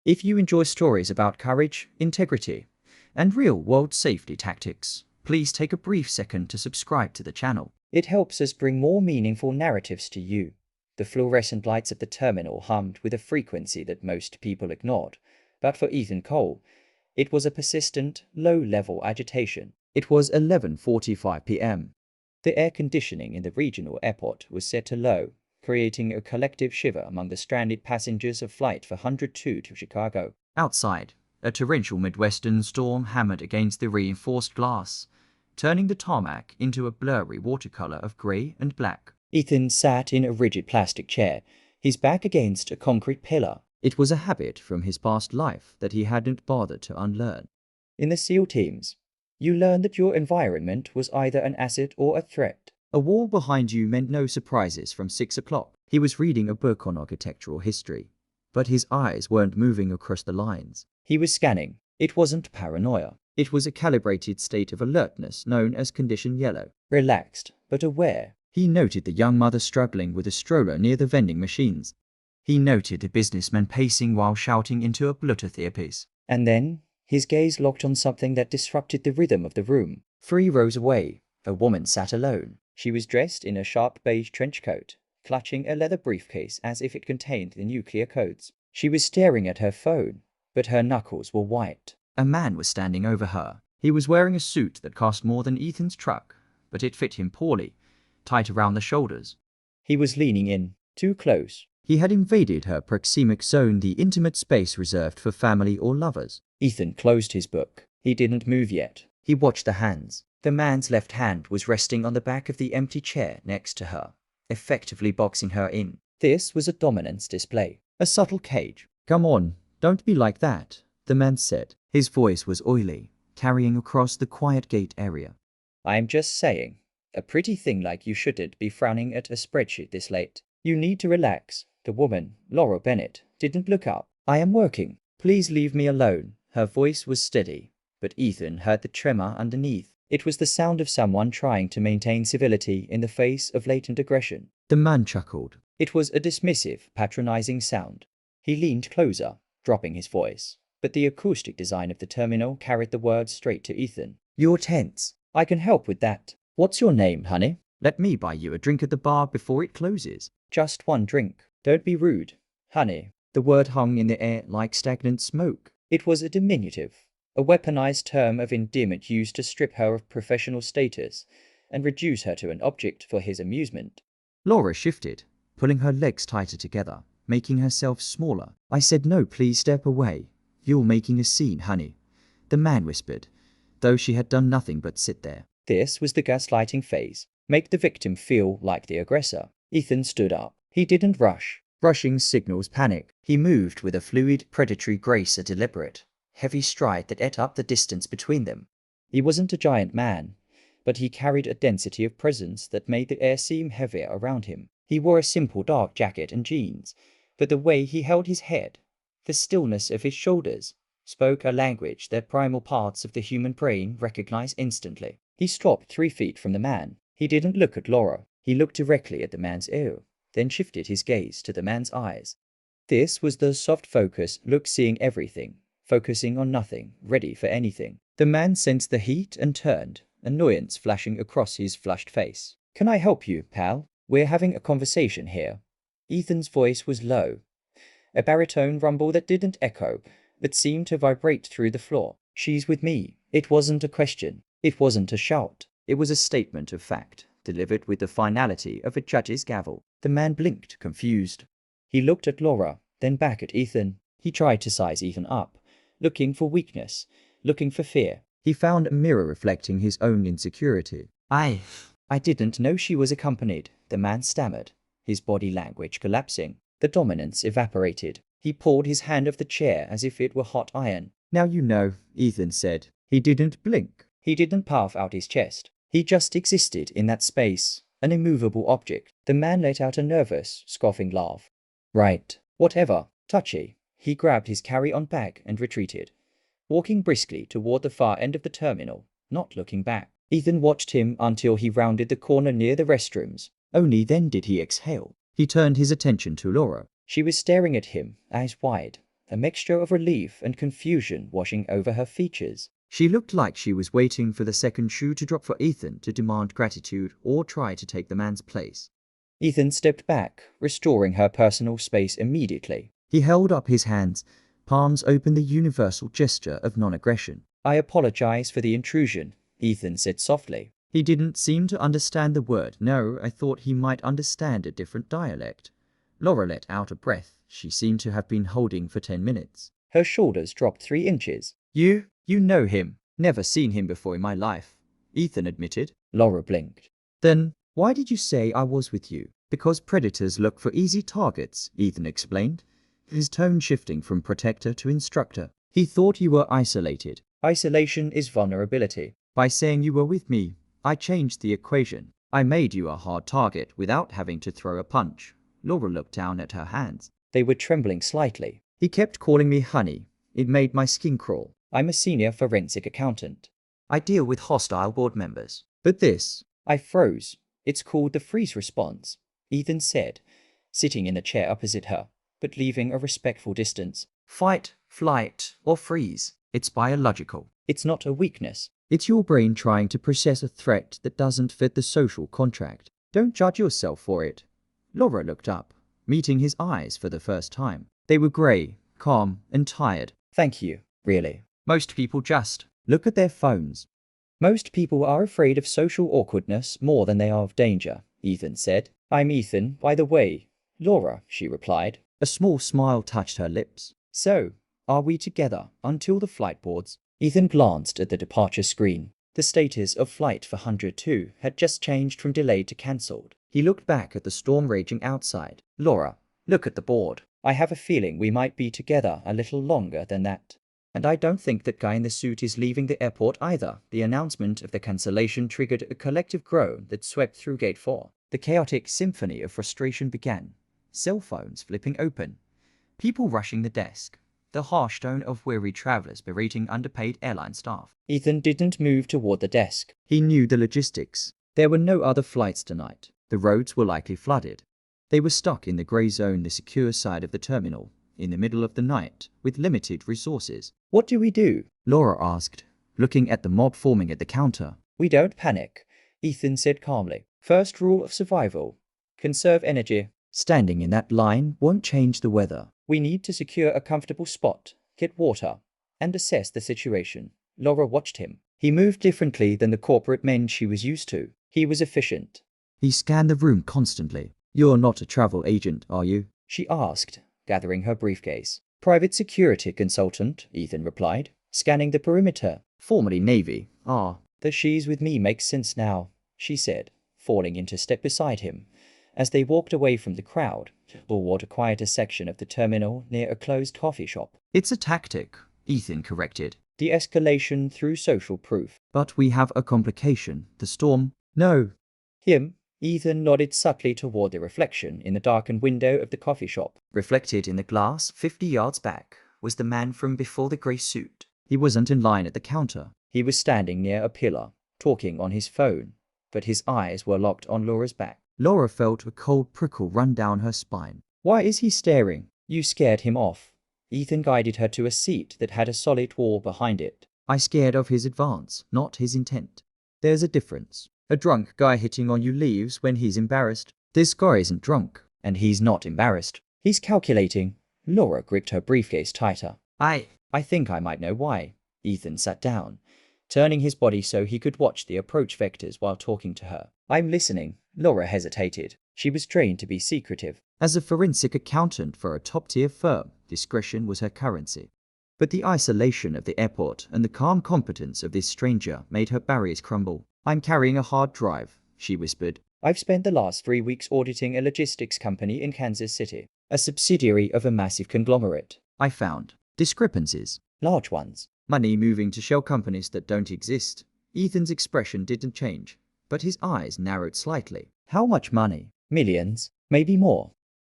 If you enjoy stories about courage, integrity, and real-world safety tactics, please take a brief second to subscribe to the channel. It helps us bring more meaningful narratives to you. The fluorescent lights of the terminal hummed with a frequency that most people ignored, but for Ethan Cole, it was a persistent, low-level agitation. It was 11:45 p.m. The air conditioning in the regional airport was set to low, creating a collective shiver among the stranded passengers of Flight 402 to Chicago. Outside, a torrential Midwestern storm hammered against the reinforced glass, turning the tarmac into a blurry watercolor of gray and black. Ethan sat in a rigid plastic chair, his back against a concrete pillar. It was a habit from his past life that he hadn't bothered to unlearn. In the SEAL teams, you learned that your environment was either an asset or a threat. A wall behind you meant no surprises from 6 o'clock. He was reading a book on architectural history, but his eyes weren't moving across the lines. He was scanning. It wasn't paranoia. It was a calibrated state of alertness known as condition yellow. Relaxed, but aware. He noted the young mother struggling with a stroller near the vending machines. He noted a businessman pacing while shouting into a Bluetooth earpiece. And then, his gaze locked on something that disrupted the rhythm of the room. 3 rows away, a woman sat alone. She was dressed in a sharp beige trench coat, clutching a leather briefcase as if it contained the nuclear codes. She was staring at her phone, but her knuckles were white. A man was standing over her. He was wearing a suit that cost more than Ethan's truck, but it fit him poorly, tight around the shoulders. He was leaning in, too close. He had invaded her proxemic zone, the intimate space reserved for family or lovers. Ethan closed his book. He didn't move yet. He watched the hands. The man's left hand was resting on the back of the empty chair next to her, effectively boxing her in. This was a dominance display, a subtle cage. "Come on, don't be like that," the man said. His voice was oily, carrying across the quiet gate area. "I'm just saying, a pretty thing like you shouldn't be frowning at a spreadsheet this late. You need to relax." The woman, Laura Bennett, didn't look up. "I am working. Please leave me alone." Her voice was steady, but Ethan heard the tremor underneath. It was the sound of someone trying to maintain civility in the face of latent aggression. The man chuckled. It was a dismissive, patronizing sound. He leaned closer, dropping his voice, but the acoustic design of the terminal carried the words straight to Ethan. "You're tense. I can help with that. What's your name, honey? Let me buy you a drink at the bar before it closes." "Just one drink. Don't be rude, honey." The word hung in the air like stagnant smoke. It was a diminutive, a weaponized term of endearment used to strip her of professional status and reduce her to an object for his amusement. Laura shifted, pulling her legs tighter together, making herself smaller. "I said no, please step away. You're making a scene, honey," the man whispered, though she had done nothing but sit there. This was the gaslighting phase. Make the victim feel like the aggressor. Ethan stood up. He didn't rush. Rushing signals panic. He moved with a fluid, predatory grace, a deliberate, heavy stride that ate up the distance between them. He wasn't a giant man, but he carried a density of presence that made the air seem heavier around him. He wore a simple dark jacket and jeans, but the way he held his head, the stillness of his shoulders, spoke a language that primal parts of the human brain recognize instantly. He stopped 3 feet from the man. He didn't look at Laura. He looked directly at the man's ear, then shifted his gaze to the man's eyes. This was the soft focus look, seeing everything, focusing on nothing, ready for anything. The man sensed the heat and turned, annoyance flashing across his flushed face. "Can I help you, pal? We're having a conversation here." Ethan's voice was low, a baritone rumble that didn't echo, but seemed to vibrate through the floor. "She's with me." It wasn't a question. It wasn't a shout. It was a statement of fact, delivered with the finality of a judge's gavel. The man blinked, confused. He looked at Laura, then back at Ethan. He tried to size Ethan up, looking for weakness, looking for fear. He found a mirror reflecting his own insecurity. I didn't know she was accompanied," the man stammered, his body language collapsing. The dominance evaporated. He pulled his hand off the chair as if it were hot iron. "Now you know," Ethan said. He didn't blink. He didn't puff out his chest. He just existed in that space, an immovable object. The man let out a nervous, scoffing laugh. "Right. Whatever. Touchy." He grabbed his carry-on bag and retreated, walking briskly toward the far end of the terminal, not looking back. Ethan watched him until he rounded the corner near the restrooms. Only then did he exhale. He turned his attention to Laura. She was staring at him, eyes wide, a mixture of relief and confusion washing over her features. She looked like she was waiting for the second shoe to drop for Ethan to demand gratitude or try to take the man's place. Ethan stepped back, restoring her personal space immediately. He held up his hands, palms open, the universal gesture of non-aggression. "I apologize for the intrusion," Ethan said softly. He didn't seem to understand the word. "No, I thought he might understand a different dialect." Laura let out a breath she seemed to have been holding for 10 minutes. Her shoulders dropped 3 inches. You know him." "Never seen him before in my life," Ethan admitted. Laura blinked. "Then why did you say I was with you?" "Because predators look for easy targets," Ethan explained, his tone shifting from protector to instructor. "He thought you were isolated. Isolation is vulnerability. By saying you were with me, I changed the equation. I made you a hard target without having to throw a punch." Laura looked down at her hands. They were trembling slightly. "He kept calling me honey. It made my skin crawl. I'm a senior forensic accountant. I deal with hostile board members. But this..." I froze. "It's called the freeze response," Ethan said, sitting in the chair opposite her, but leaving a respectful distance. "Fight, flight, or freeze. It's biological. It's not a weakness. It's your brain trying to process a threat that doesn't fit the social contract. Don't judge yourself for it." Laura looked up, meeting his eyes for the first time. They were grey, calm, and tired. "Thank you, really. Most people just look at their phones." "Most people are afraid of social awkwardness more than they are of danger," Ethan said. "I'm Ethan, by the way." "Laura," she replied. A small smile touched her lips. "So, are we together until the flight boards?" Ethan glanced at the departure screen. The status of Flight 402 had just changed from delayed to cancelled. He looked back at the storm raging outside. "Laura, look at the board. I have a feeling we might be together a little longer than that. And I don't think that guy in the suit is leaving the airport either." The announcement of the cancellation triggered a collective groan that swept through Gate 4. The chaotic symphony of frustration began. Cell phones flipping open. People rushing the desk. The harsh tone of weary travelers berating underpaid airline staff. Ethan didn't move toward the desk. He knew the logistics. There were no other flights tonight. The roads were likely flooded. They were stuck in the grey zone, the secure side of the terminal, in the middle of the night, with limited resources. "What do we do?" Laura asked, looking at the mob forming at the counter. "We don't panic," Ethan said calmly. "First rule of survival: conserve energy. Standing in that line won't change the weather. We need to secure a comfortable spot, get water, and assess the situation." Laura watched him. He moved differently than the corporate men she was used to. He was efficient. He scanned the room constantly. "You're not a travel agent, are you?" she asked, gathering her briefcase. "Private security consultant," Ethan replied, scanning the perimeter. "Formerly Navy." "Ah, the she's with me makes sense now," she said, falling into step beside him, as they walked away from the crowd toward a quieter section of the terminal near a closed coffee shop. "It's a tactic," Ethan corrected. "De-escalation through social proof." "But we have a complication. The storm." "No." "Him." Ethan nodded subtly toward the reflection in the darkened window of the coffee shop. Reflected in the glass 50 yards back was the man from before the grey suit. He wasn't in line at the counter. He was standing near a pillar, talking on his phone, but his eyes were locked on Laura's back. Laura felt a cold prickle run down her spine. "Why is he staring?" "You scared him off." Ethan guided her to a seat that had a solid wall behind it. "I scared of his advance, not his intent. There's a difference. A drunk guy hitting on you leaves when he's embarrassed. This guy isn't drunk, and he's not embarrassed. He's calculating." Laura gripped her briefcase tighter. I think I might know why." Ethan sat down, turning his body so he could watch the approach vectors while talking to her. "I'm listening." Laura hesitated. She was trained to be secretive. As a forensic accountant for a top-tier firm, discretion was her currency. But the isolation of the airport and the calm competence of this stranger made her barriers crumble. "I'm carrying a hard drive," she whispered. "I've spent the last 3 weeks auditing a logistics company in Kansas City, a subsidiary of a massive conglomerate. I found discrepancies, large ones. Money moving to shell companies that don't exist." Ethan's expression didn't change, but his eyes narrowed slightly. "How much money?" "Millions, maybe more.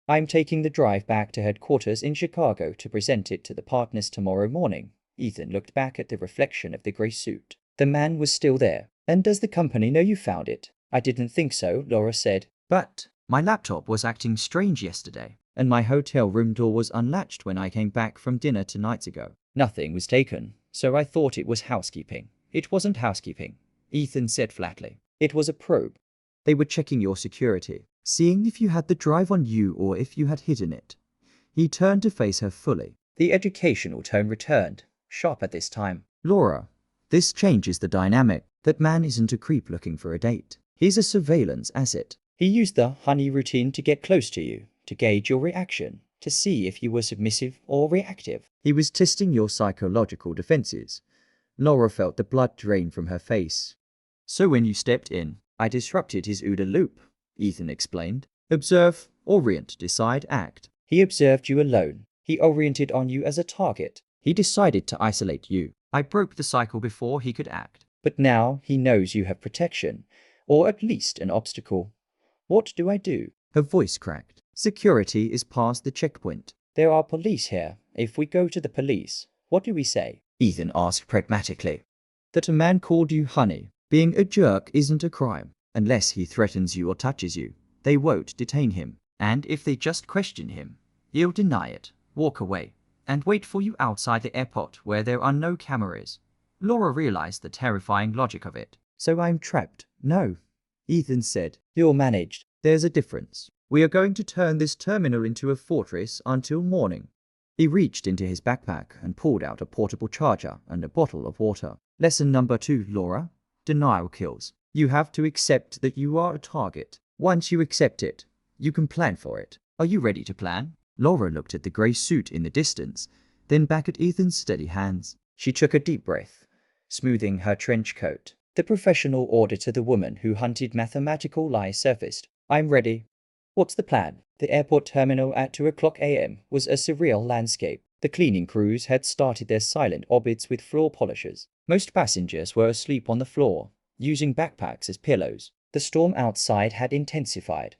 I'm taking the drive back to headquarters in Chicago to present it to the partners tomorrow morning." Ethan looked back at the reflection of the grey suit. The man was still there. "And does the company know you found it?" "I didn't think so," Laura said. "But my laptop was acting strange yesterday." and my hotel room door was unlatched when I came back from dinner 2 nights ago. Nothing was taken, so I thought it was housekeeping. It wasn't housekeeping, Ethan said flatly. It was a probe. They were checking your security, seeing if you had the drive on you or if you had hidden it. He turned to face her fully. The educational tone returned, sharp at this time. Laura, this changes the dynamic. That man isn't a creep looking for a date. He's a surveillance asset. He used the honey routine to get close to you, to gauge your reaction, to see if you were submissive or reactive. He was testing your psychological defenses. Laura felt the blood drain from her face. So when you stepped in, I disrupted his OODA loop, Ethan explained. Observe, orient, decide, act. He observed you alone. He oriented on you as a target. He decided to isolate you. I broke the cycle before he could act. But now he knows you have protection, or at least an obstacle. What do I do? Her voice cracked. Security is past the checkpoint. There are police here. If we go to the police, what do we say? Ethan asked pragmatically. That a man called you honey. Being a jerk isn't a crime. Unless he threatens you or touches you, they won't detain him. And if they just question him, he'll deny it, walk away, and wait for you outside the airport where there are no cameras. Laura realized the terrifying logic of it. So I'm trapped? No, Ethan said. You're managed. There's a difference. We are going to turn this terminal into a fortress until morning. He reached into his backpack and pulled out a portable charger and a bottle of water. Lesson number 2, Laura. Denial kills. You have to accept that you are a target. Once you accept it, you can plan for it. Are you ready to plan? Laura looked at the grey suit in the distance, then back at Ethan's steady hands. She took a deep breath, smoothing her trench coat. The professional order to the woman who hunted mathematical lies surfaced. I'm ready. What's the plan? The airport terminal at 2:00 a.m. was a surreal landscape. The cleaning crews had started their silent orbits with floor polishers. Most passengers were asleep on the floor, using backpacks as pillows. The storm outside had intensified,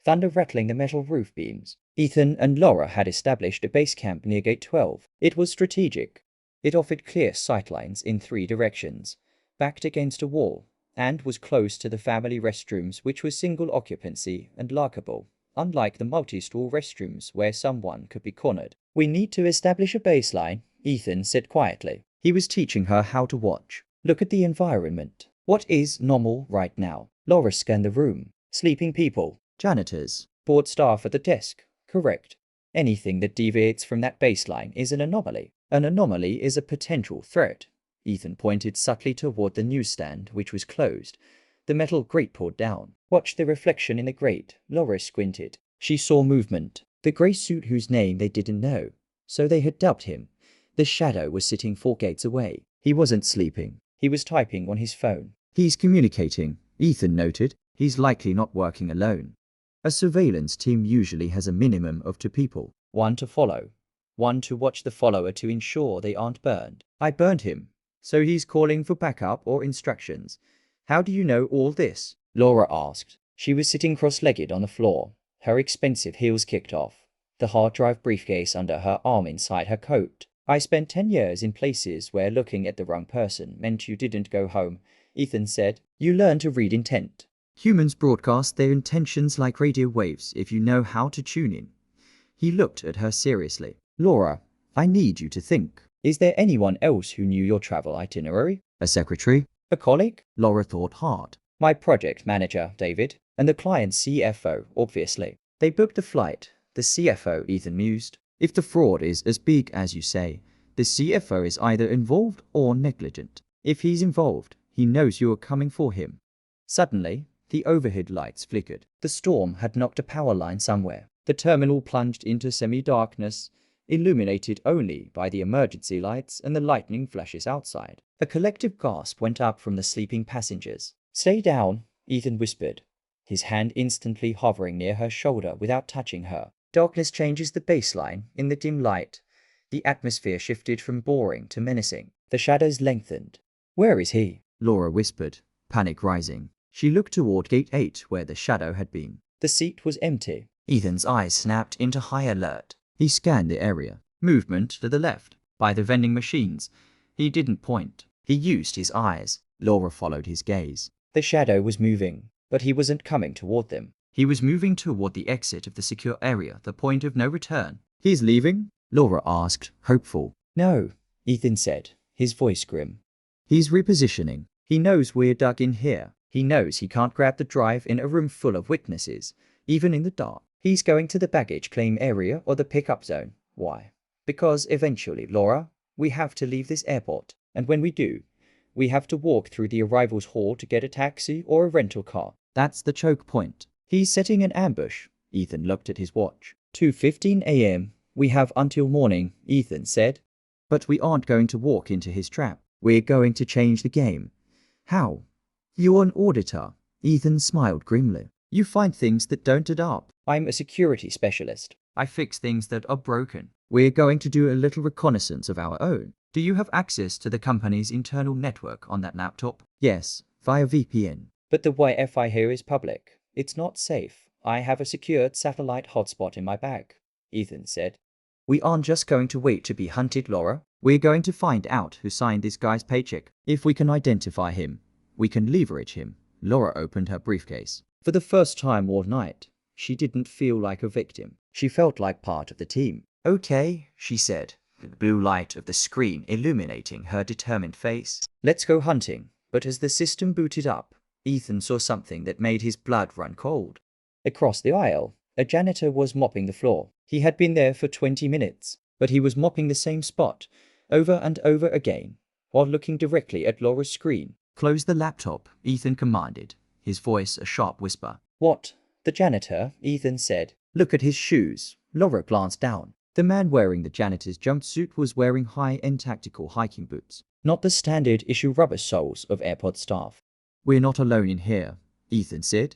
thunder rattling the metal roof beams. Ethan and Laura had established a base camp near Gate 12. It was strategic. It offered clear sightlines in 3 directions, backed against a wall, and was close to the family restrooms, which were single occupancy and lockable, unlike the multi-stall restrooms where someone could be cornered. We need to establish a baseline, Ethan said quietly. He was teaching her how to watch. Look at the environment. What is normal right now? Laura scanned the room. Sleeping people, janitors, board staff at the desk. Correct. Anything that deviates from that baseline is an anomaly. An anomaly is a potential threat. Ethan pointed subtly toward the newsstand, which was closed. The metal grate pulled down. Watch the reflection in the grate. Laura squinted. She saw movement. The grey suit whose name they didn't know. So they had dubbed him. The shadow was sitting 4 gates away. He wasn't sleeping. He was typing on his phone. He's communicating, Ethan noted. He's likely not working alone. A surveillance team usually has a minimum of 2 people. 1 to follow. 1 to watch the follower to ensure they aren't burned. I burned him. So he's calling for backup or instructions. How do you know all this? Laura asked. She was sitting cross-legged on the floor, her expensive heels kicked off, the hard drive briefcase under her arm inside her coat. I spent 10 years in places where looking at the wrong person meant you didn't go home, Ethan said. You learn to read intent. Humans broadcast their intentions like radio waves if you know how to tune in. He looked at her seriously. Laura, I need you to think. Is there anyone else who knew your travel itinerary? A secretary? A colleague? Laura thought hard. My project manager, David, and the client's CFO, obviously. They booked the flight. The CFO, Ethan mused. If the fraud is as big as you say, the CFO is either involved or negligent. If he's involved, he knows you are coming for him. Suddenly, the overhead lights flickered. The storm had knocked a power line somewhere. The terminal plunged into semi-darkness, illuminated only by the emergency lights and the lightning flashes outside. A collective gasp went up from the sleeping passengers. Stay down, Ethan whispered, his hand instantly hovering near her shoulder without touching her. Darkness changes the baseline. In the dim light, the atmosphere shifted from boring to menacing. The shadows lengthened. Where is he? Laura whispered, panic rising. She looked toward Gate 8 where the shadow had been. The seat was empty. Ethan's eyes snapped into high alert. He scanned the area. Movement to the left, by the vending machines. He didn't point. He used his eyes. Laura followed his gaze. The shadow was moving, but he wasn't coming toward them. He was moving toward the exit of the secure area, the point of no return. He's leaving? Laura asked, hopeful. No, Ethan said, his voice grim. He's repositioning. He knows we're dug in here. He knows he can't grab the drive in a room full of witnesses, even in the dark. He's going to the baggage claim area or the pickup zone. Why? Because eventually, Laura, we have to leave this airport. And when we do, we have to walk through the arrivals hall to get a taxi or a rental car. That's the choke point. He's setting an ambush. Ethan looked at his watch. 2:15 a.m. We have until morning, Ethan said. But we aren't going to walk into his trap. We're going to change the game. How? You're an auditor. Ethan smiled grimly. You find things that don't add up. I'm a security specialist. I fix things that are broken. We're going to do a little reconnaissance of our own. Do you have access to the company's internal network on that laptop? Yes, via VPN. But the Wi-Fi here is public. It's not safe. I have a secured satellite hotspot in my bag, Ethan said. We aren't just going to wait to be hunted, Laura. We're going to find out who signed this guy's paycheck. If we can identify him, we can leverage him. Laura opened her briefcase. For the first time all night, she didn't feel like a victim. She felt like part of the team. Okay, she said, the blue light of the screen illuminating her determined face. Let's go hunting. But as the system booted up, Ethan saw something that made his blood run cold. Across the aisle, a janitor was mopping the floor. He had been there for 20 minutes, but he was mopping the same spot over and over again, while looking directly at Laura's screen. Close the laptop, Ethan commanded, his voice a sharp whisper. What? The janitor, Ethan said. Look at his shoes. Laura glanced down. The man wearing the janitor's jumpsuit was wearing high-end tactical hiking boots, not the standard issue rubber soles of airport staff. We're not alone in here, Ethan said,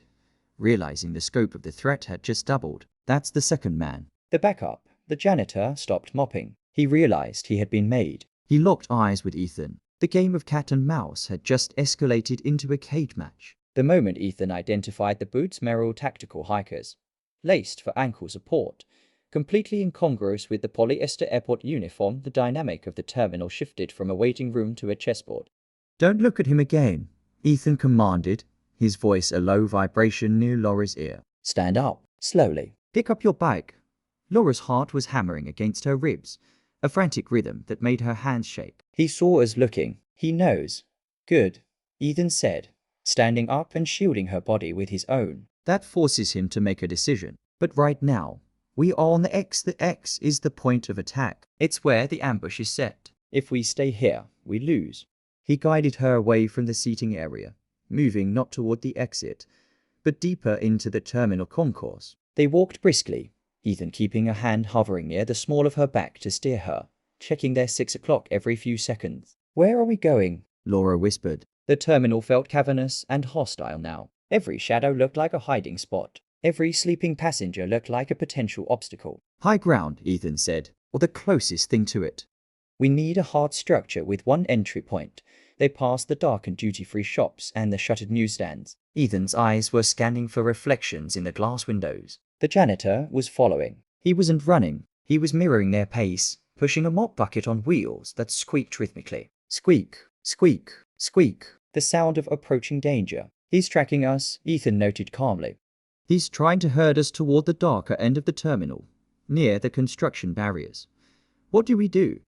realizing the scope of the threat had just doubled. That's the second man. The backup. The janitor stopped mopping. He realized he had been made. He locked eyes with Ethan. The game of cat and mouse had just escalated into a cage match. The moment Ethan identified the boots, Merrill tactical hikers, laced for ankle support, completely incongruous with the polyester airport uniform, the dynamic of the terminal shifted from a waiting room to a chessboard. Don't look at him again, Ethan commanded, his voice a low vibration near Laura's ear. Stand up, slowly. Pick up your bag. Laura's heart was hammering against her ribs, a frantic rhythm that made her hands shake. He saw us looking. He knows. Good, Ethan said, standing up and shielding her body with his own. That forces him to make a decision. But right now, we are on the X. The X is the point of attack. It's where the ambush is set. If we stay here, we lose. He guided her away from the seating area, moving not toward the exit, but deeper into the terminal concourse. They walked briskly, Ethan keeping a hand hovering near the small of her back to steer her, checking their 6 o'clock every few seconds. Where are we going? Laura whispered. The terminal felt cavernous and hostile now. Every shadow looked like a hiding spot. Every sleeping passenger looked like a potential obstacle. High ground, Ethan said, or the closest thing to it. We need a hard structure with one entry point. They passed the darkened duty-free shops and the shuttered newsstands. Ethan's eyes were scanning for reflections in the glass windows. The janitor was following. He wasn't running. He was mirroring their pace, pushing a mop bucket on wheels that squeaked rhythmically. Squeak, squeak, squeak. The sound of approaching danger. He's tracking us, Ethan noted calmly. He's trying to herd us toward the darker end of the terminal, near the construction barriers. What do?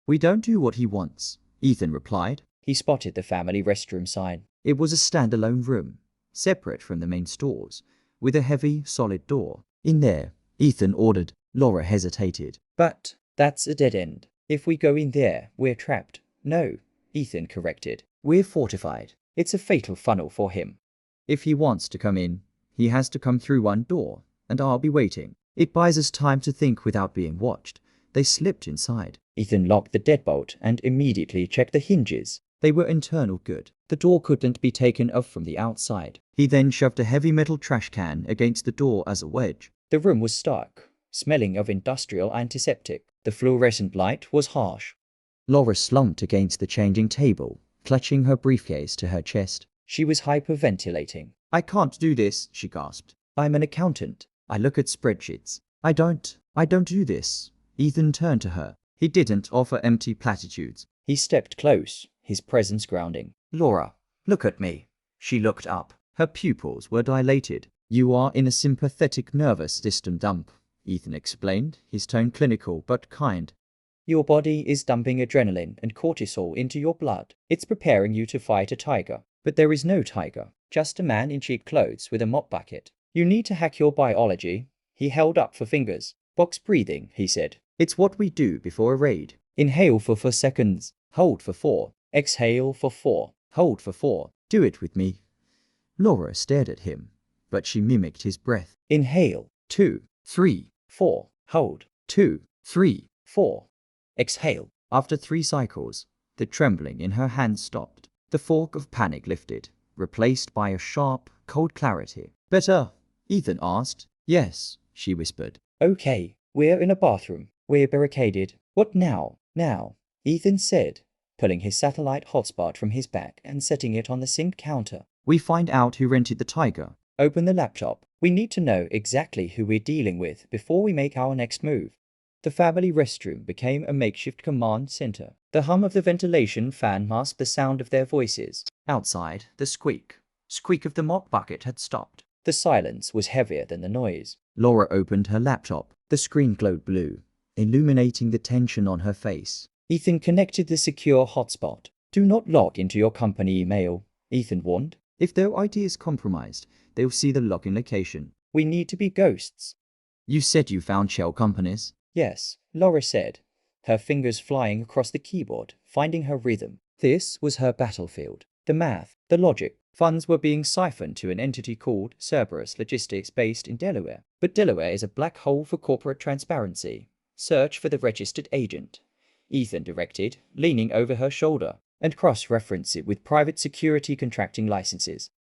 We don't do what he wants, Ethan replied. He spotted the family restroom sign. It was a standalone room, separate from the main stores, with a heavy, solid door. In there, Ethan ordered. Laura hesitated. But that's a dead end. If we go in there, we're trapped. No, Ethan corrected. We're fortified. It's a fatal funnel for him. If he wants to come in, he has to come through one door, and I'll be waiting. It buys us time to think without being watched. They slipped inside. Ethan locked the deadbolt and immediately checked the hinges. They were internal good. The door couldn't be taken off from the outside. He then shoved a heavy metal trash can against the door as a wedge. The room was stark, smelling of industrial antiseptic. The fluorescent light was harsh. Laura slumped against the changing table, clutching her briefcase to her chest. She was hyperventilating. I can't do this, she gasped. I'm an accountant. I look at spreadsheets. I don't do this. Ethan turned to her. He didn't offer empty platitudes. He stepped close, his presence grounding. Laura, look at me. She looked up. Her pupils were dilated. You are in a sympathetic nervous system dump, Ethan explained, his tone clinical but kind. Your body is dumping adrenaline and cortisol into your blood. It's preparing you to fight a tiger. But there is no tiger, just a man in cheap clothes with a mop bucket. You need to hack your biology. He held up for fingers. Box breathing, he said. It's what we do before a raid. Inhale for 4 seconds. Hold for 4. Exhale for 4. Hold for 4. Do it with me. Laura stared at him, but she mimicked his breath. Inhale. 2, 3, 4. Hold. 2, 3, 4. Exhale. After 3 cycles, the trembling in her hands stopped. The fog of panic lifted, replaced by a sharp, cold clarity. Better? Ethan asked. Yes, she whispered. Okay, we're in a bathroom. We're barricaded. What now? Now, Ethan said, pulling his satellite hotspot from his bag and setting it on the sink counter. We find out who rented the tiger. Open the laptop. We need to know exactly who we're dealing with before we make our next move. The family restroom became a makeshift command center. The hum of the ventilation fan masked the sound of their voices. Outside, the squeak of the mop bucket had stopped. The silence was heavier than the noise. Laura opened her laptop. The screen glowed blue, illuminating the tension on her face. Ethan connected the secure hotspot. Do not log into your company email, Ethan warned. If their ID is compromised, they'll see the login location. We need to be ghosts. You said you found shell companies? Yes, Laura said, her fingers flying across the keyboard, finding her rhythm. This was her battlefield. The math, the logic. Funds were being siphoned to an entity called Cerberus Logistics based in Delaware. But Delaware is a black hole for corporate transparency. Search for the registered agent, Ethan directed, leaning over her shoulder, and cross-reference it with private security contracting licenses.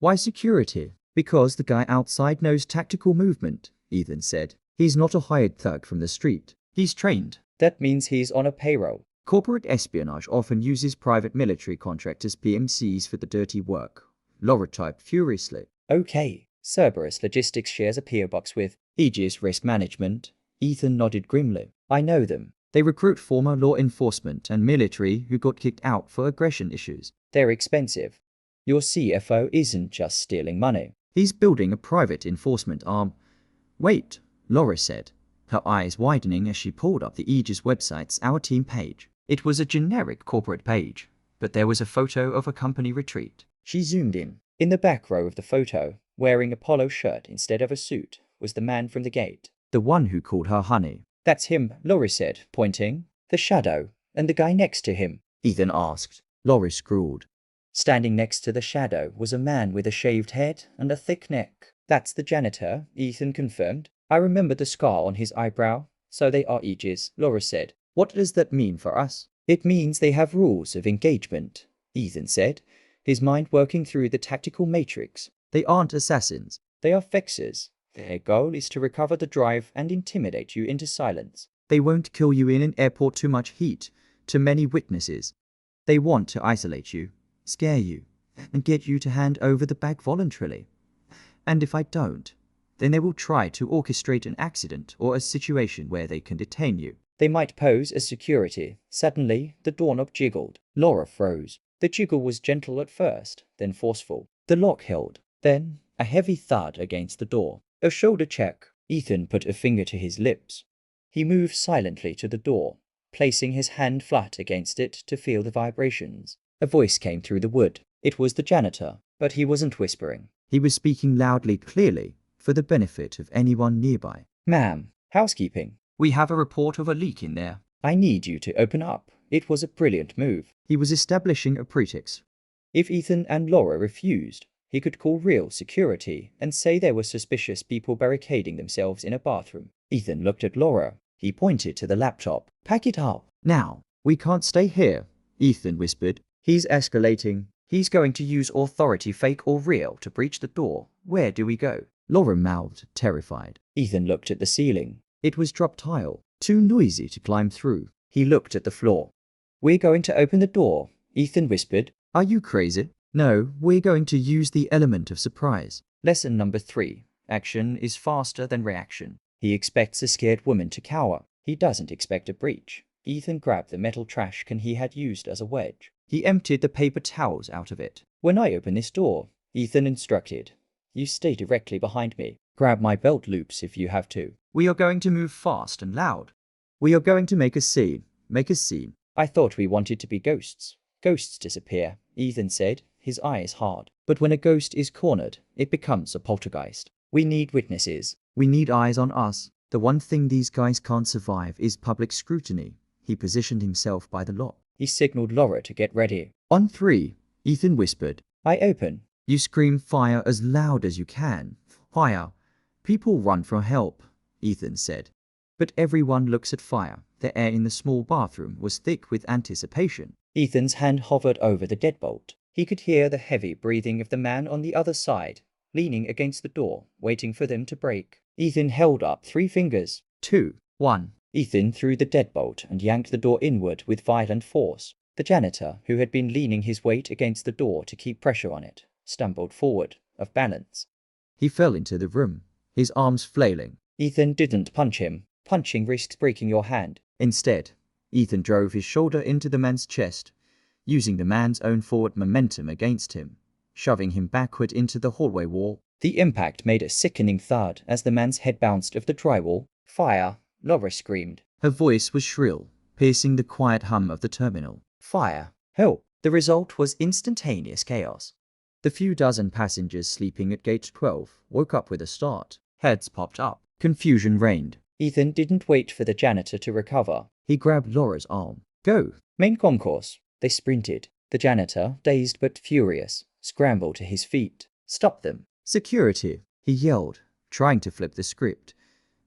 Why security? Because the guy outside knows tactical movement, Ethan said. He's not a hired thug from the street. He's trained. That means he's on a payroll. Corporate espionage often uses private military contractors PMCs for the dirty work. Laura typed furiously. Okay, Cerberus Logistics shares a PO box with Aegis Risk Management. Ethan nodded grimly. I know them. They recruit former law enforcement and military who got kicked out for aggression issues. They're expensive. Your CFO isn't just stealing money. He's building a private enforcement arm. Wait, Laura said, her eyes widening as she pulled up the Aegis website's Our Team page. It was a generic corporate page, but there was a photo of a company retreat. She zoomed in. In the back row of the photo, wearing a polo shirt instead of a suit, was the man from the gate. The one who called her honey. That's him, Laura said, pointing. The shadow, and the guy next to him, Ethan asked. Laura scrawled. Standing next to the shadow was a man with a shaved head and a thick neck. That's the janitor, Ethan confirmed. I remember the scar on his eyebrow. So they are Aegis, Laura said. What does that mean for us? It means they have rules of engagement, Ethan said, his mind working through the tactical matrix. They aren't assassins. They are fixers. Their goal is to recover the drive and intimidate you into silence. They won't kill you in an airport too much heat, too many witnesses. They want to isolate you, scare you, and get you to hand over the bag voluntarily. And if I don't, then they will try to orchestrate an accident or a situation where they can detain you. They might pose as security. Suddenly, the doorknob jiggled. Laura froze. The jiggle was gentle at first, then forceful. The lock held. Then, a heavy thud against the door. A shoulder check. Ethan put a finger to his lips. He moved silently to the door, placing his hand flat against it to feel the vibrations. A voice came through the wood. It was the janitor, but he wasn't whispering. He was speaking loudly, clearly, for the benefit of anyone nearby. Ma'am, housekeeping. We have a report of a leak in there. I need you to open up. It was a brilliant move. He was establishing a pretext. If Ethan and Laura refused, he could call real security and say there were suspicious people barricading themselves in a bathroom. Ethan looked at Laura. He pointed to the laptop. Pack it up. Now. We can't stay here, Ethan whispered. He's escalating. He's going to use authority, fake or real, to breach the door. Where do we go? Laura mouthed, terrified. Ethan looked at the ceiling. It was drop tile, too noisy to climb through. He looked at the floor. We're going to open the door, Ethan whispered. Are you crazy? No, we're going to use the element of surprise. Lesson number 3. Action is faster than reaction. He expects a scared woman to cower. He doesn't expect a breach. Ethan grabbed the metal trash can he had used as a wedge. He emptied the paper towels out of it. When I open this door, Ethan instructed, You stay directly behind me. Grab my belt loops if you have to. We are going to move fast and loud. We are going to make a scene. Make a scene. I thought we wanted to be ghosts. Ghosts disappear, Ethan said, his eyes hard. But when a ghost is cornered, it becomes a poltergeist. We need witnesses. We need eyes on us. The one thing these guys can't survive is public scrutiny. He positioned himself by the lock. He signaled Laura to get ready. On 3, Ethan whispered. I open. You scream fire as loud as you can. Fire. People run for help, Ethan said. But everyone looks at fire. The air in the small bathroom was thick with anticipation. Ethan's hand hovered over the deadbolt. He could hear the heavy breathing of the man on the other side, leaning against the door, waiting for them to break. Ethan held up 3 fingers. 2, 1. Ethan threw the deadbolt and yanked the door inward with violent force. The janitor, who had been leaning his weight against the door to keep pressure on it, stumbled forward, off balance. He fell into the room, his arms flailing. Ethan didn't punch him. Punching risks breaking your hand. Instead, Ethan drove his shoulder into the man's chest, using the man's own forward momentum against him, shoving him backward into the hallway wall. The impact made a sickening thud as the man's head bounced off the drywall. Fire, Laura screamed. Her voice was shrill, piercing the quiet hum of the terminal. Fire. Help. The result was instantaneous chaos. The few dozen passengers sleeping at gate 12 woke up with a start. Heads popped up. Confusion reigned. Ethan didn't wait for the janitor to recover. He grabbed Laura's arm. Go. Main concourse. They sprinted. The janitor, dazed but furious, scrambled to his feet. Stop them. Security, he yelled, trying to flip the script.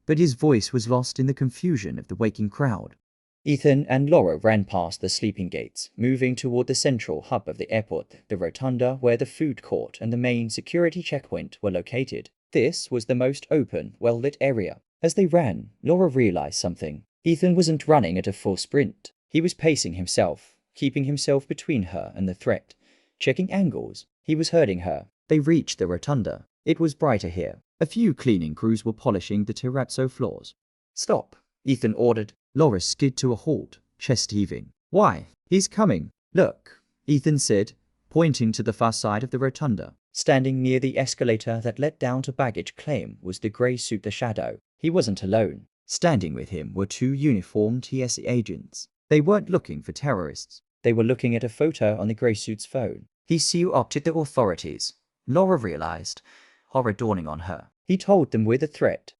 But his voice was lost in the confusion of the waking crowd. Ethan and Laura ran past the sleeping gates, moving toward the central hub of the airport, the rotunda where the food court and the main security checkpoint were located. This was the most open, well-lit area. As they ran, Laura realized something. Ethan wasn't running at a full sprint. He was pacing himself, keeping himself between her and the threat, checking angles. He was hurting her. They reached the rotunda. It was brighter here. A few cleaning crews were polishing the terrazzo floors. Stop, Ethan ordered. Laura skid to a halt, chest heaving. Why? He's coming. Look, Ethan said, pointing to the far side of the rotunda. Standing near the escalator that led down to baggage claim was the grey suit the Shadow. He wasn't alone. Standing with him were 2 uniformed TSA agents. They weren't looking for terrorists. They were looking at a photo on the grey suit's phone. He co-opted the authorities. Laura realized, horror dawning on her. He told them we're the threat.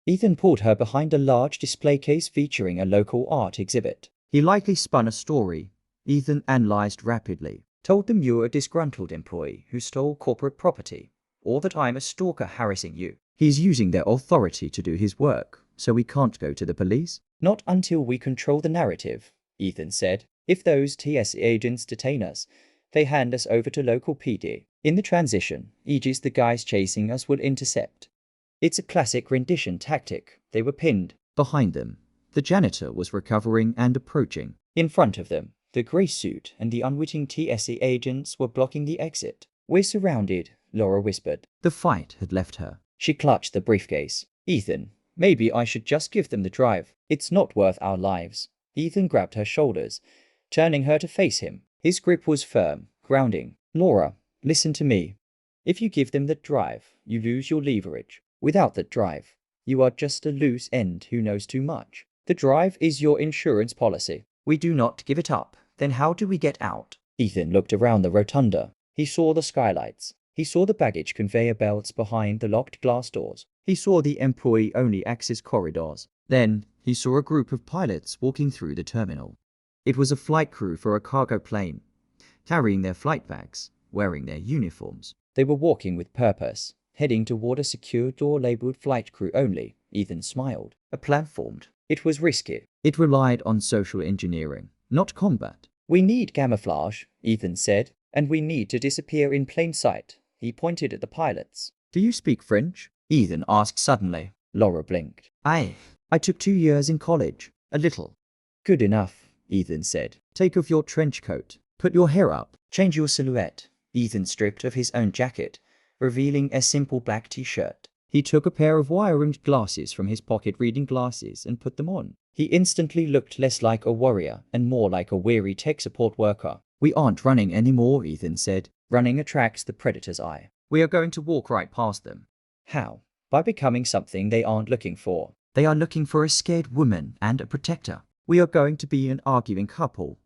Ethan pulled her behind a large display case featuring a local art exhibit. He likely spun a story. Ethan analyzed rapidly. Told them you were a disgruntled employee who stole corporate property, or that I'm a stalker harassing you. He's using their authority to do his work, so we can't go to the police. Not until we control the narrative, Ethan said. If those TSA agents detain us, they hand us over to local PD. In the transition, Aegis, the guys chasing us, will intercept. It's a classic rendition tactic. They were pinned. Behind them, the janitor was recovering and approaching. In front of them, the grey suit and the unwitting TSA agents were blocking the exit. We're surrounded, Laura whispered. The fight had left her. She clutched the briefcase. Ethan, maybe I should just give them the drive. It's not worth our lives. Ethan grabbed her shoulders, turning her to face him. His grip was firm, grounding. Laura, listen to me. If you give them the drive, you lose your leverage. Without the drive, you are just a loose end who knows too much. The drive is your insurance policy. We do not give it up. Then how do we get out? Ethan looked around the rotunda. He saw the skylights. He saw the baggage conveyor belts behind the locked glass doors. He saw the employee-only access corridors. Then, he saw a group of pilots walking through the terminal. It was a flight crew for a cargo plane, carrying their flight bags, wearing their uniforms. They were walking with purpose, heading toward a secure door labeled flight crew only. Ethan smiled. A plan formed. It was risky. It relied on social engineering, not combat. We need camouflage, Ethan said, and we need to disappear in plain sight. He pointed at the pilots. Do you speak French? Ethan asked suddenly. Laura blinked. I took 2 years in college. A little. Good enough, Ethan said. Take off your trench coat. Put your hair up. Change your silhouette. Ethan stripped of his own jacket, revealing a simple black t-shirt. He took a pair of wire-rimmed glasses from his pocket reading glasses and put them on. He instantly looked less like a warrior and more like a weary tech support worker. We aren't running anymore, Ethan said. Running attracts the predator's eye. We are going to walk right past them. How? By becoming something they aren't looking for. They are looking for a scared woman and a protector. We are going to be an arguing couple.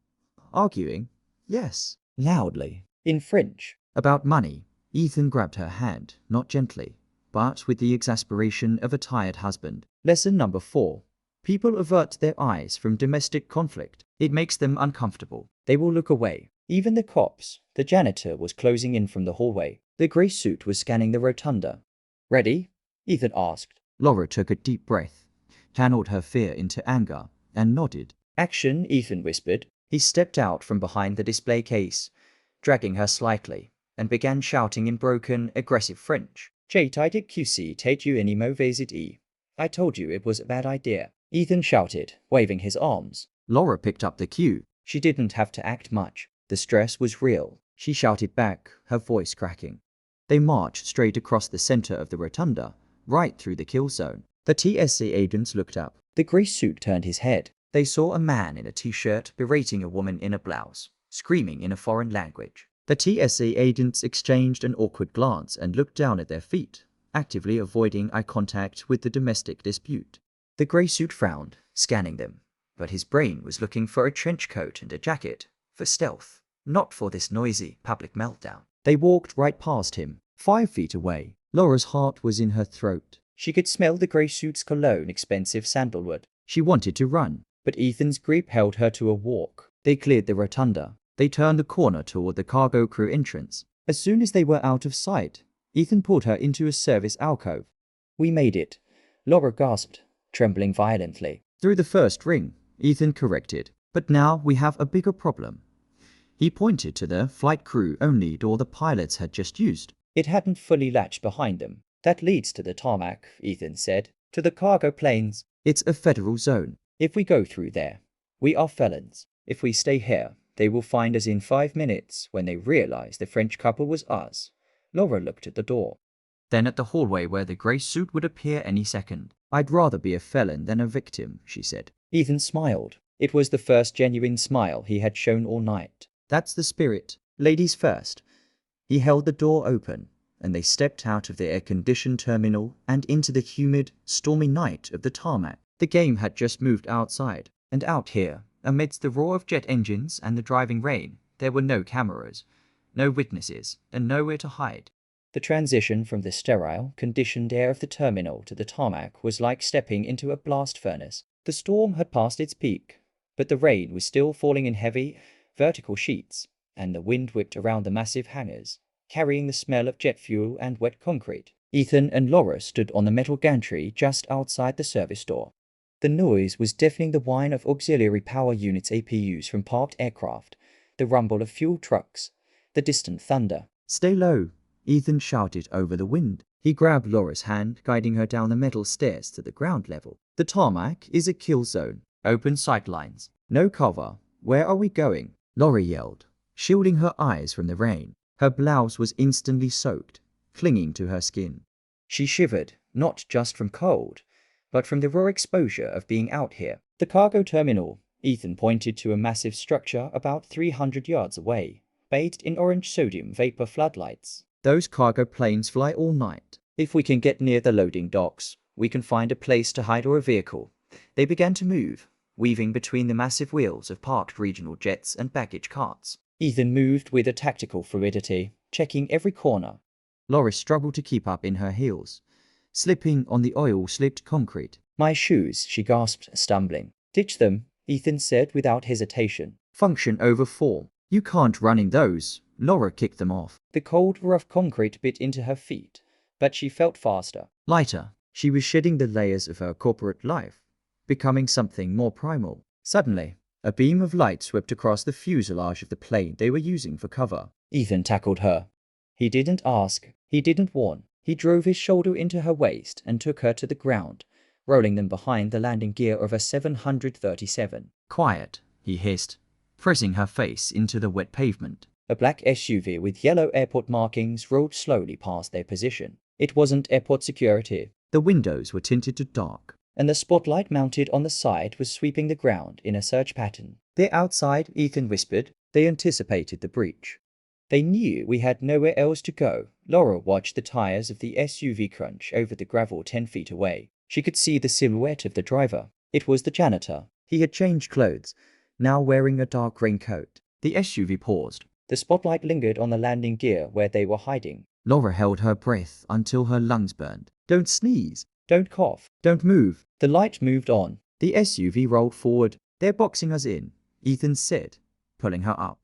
Arguing? Yes. Loudly. In French. About money. Ethan grabbed her hand, not gently, but with the exasperation of a tired husband. Lesson number 4. People avert their eyes from domestic conflict. It makes them uncomfortable. They will look away. Even the cops. The janitor was closing in from the hallway. The grey suit was scanning the rotunda. Ready? Ethan asked. Laura took a deep breath, channeled her fear into anger, and nodded. Action, Ethan whispered. He stepped out from behind the display case, dragging her slightly, and began shouting in broken, aggressive French. J'ai dit QC tate you any mauvaise idée. I told you it was a bad idea. Ethan shouted, waving his arms. Laura picked up the cue. She didn't have to act much. The stress was real. She shouted back, her voice cracking. They marched straight across the center of the rotunda, right through the kill zone. The TSC agents looked up. The grey suit turned his head. They saw a man in a t-shirt berating a woman in a blouse, screaming in a foreign language. The TSC agents exchanged an awkward glance and looked down at their feet, actively avoiding eye contact with the domestic dispute. The grey suit frowned, scanning them, but his brain was looking for a trench coat and a jacket, for stealth, not for this noisy public meltdown. They walked right past him, 5 feet away. Laura's heart was in her throat. She could smell the grey suit's cologne, expensive sandalwood. She wanted to run, but Ethan's grip held her to a walk. They cleared the rotunda. They turned the corner toward the cargo crew entrance. As soon as they were out of sight, Ethan pulled her into a service alcove. We made it, Laura gasped, trembling violently. Through the first ring, Ethan corrected. But now we have a bigger problem. He pointed to the flight crew only door the pilots had just used. It hadn't fully latched behind them. That leads to the tarmac, Ethan said. To the cargo planes. It's a federal zone. If we go through there, we are felons. If we stay here, they will find us in 5 minutes when they realize the French couple was us. Laura looked at the door. Then at the hallway where the grey suit would appear any second. I'd rather be a felon than a victim, she said. Ethan smiled. It was the first genuine smile he had shown all night. That's the spirit. Ladies first. He held the door open, and they stepped out of the air-conditioned terminal and into the humid, stormy night of the tarmac. The game had just moved outside, and out here, amidst the roar of jet engines and the driving rain, there were no cameras, no witnesses, and nowhere to hide. The transition from the sterile, conditioned air of the terminal to the tarmac was like stepping into a blast furnace. The storm had passed its peak, but the rain was still falling in heavy, vertical sheets, and the wind whipped around the massive hangars, carrying the smell of jet fuel and wet concrete. Ethan and Laura stood on the metal gantry just outside the service door. The noise was deafening, the whine of auxiliary power units APUs from parked aircraft, the rumble of fuel trucks, the distant thunder. Stay low, Ethan shouted over the wind. He grabbed Laura's hand, guiding her down the metal stairs to the ground level. The tarmac is a kill zone. Open sightlines. No cover. Where are we going? Laura yelled, shielding her eyes from the rain. Her blouse was instantly soaked, clinging to her skin. She shivered, not just from cold, but from the raw exposure of being out here. The cargo terminal. Ethan pointed to a massive structure about 300 yards away, bathed in orange sodium vapor floodlights. Those cargo planes fly all night. If we can get near the loading docks, we can find a place to hide or a vehicle. They began to move, weaving between the massive wheels of parked regional jets and baggage carts. Ethan moved with a tactical fluidity, checking every corner. Laura struggled to keep up in her heels, slipping on the oil-slicked concrete. My shoes, she gasped, stumbling. Ditch them, Ethan said without hesitation. Function over form. You can't run in those. Laura kicked them off. The cold, rough concrete bit into her feet, but she felt faster, lighter. She was shedding the layers of her corporate life, becoming something more primal. Suddenly, a beam of light swept across the fuselage of the plane they were using for cover. Ethan tackled her. He didn't ask. He didn't warn. He drove his shoulder into her waist and took her to the ground, rolling them behind the landing gear of a 737. Quiet, he hissed, pressing her face into the wet pavement. A black SUV with yellow airport markings rolled slowly past their position. It wasn't airport security. The windows were tinted to dark, and the spotlight mounted on the side was sweeping the ground in a search pattern. They're outside, Ethan whispered. They anticipated the breach. They knew we had nowhere else to go. Laura watched the tires of the SUV crunch over the gravel 10 feet away. She could see the silhouette of the driver. It was the janitor. He had changed clothes, now wearing a dark raincoat. The SUV paused. The spotlight lingered on the landing gear where they were hiding. Laura held her breath until her lungs burned. Don't sneeze. Don't cough. Don't move. The light moved on. The SUV rolled forward. They're boxing us in, Ethan said, pulling her up.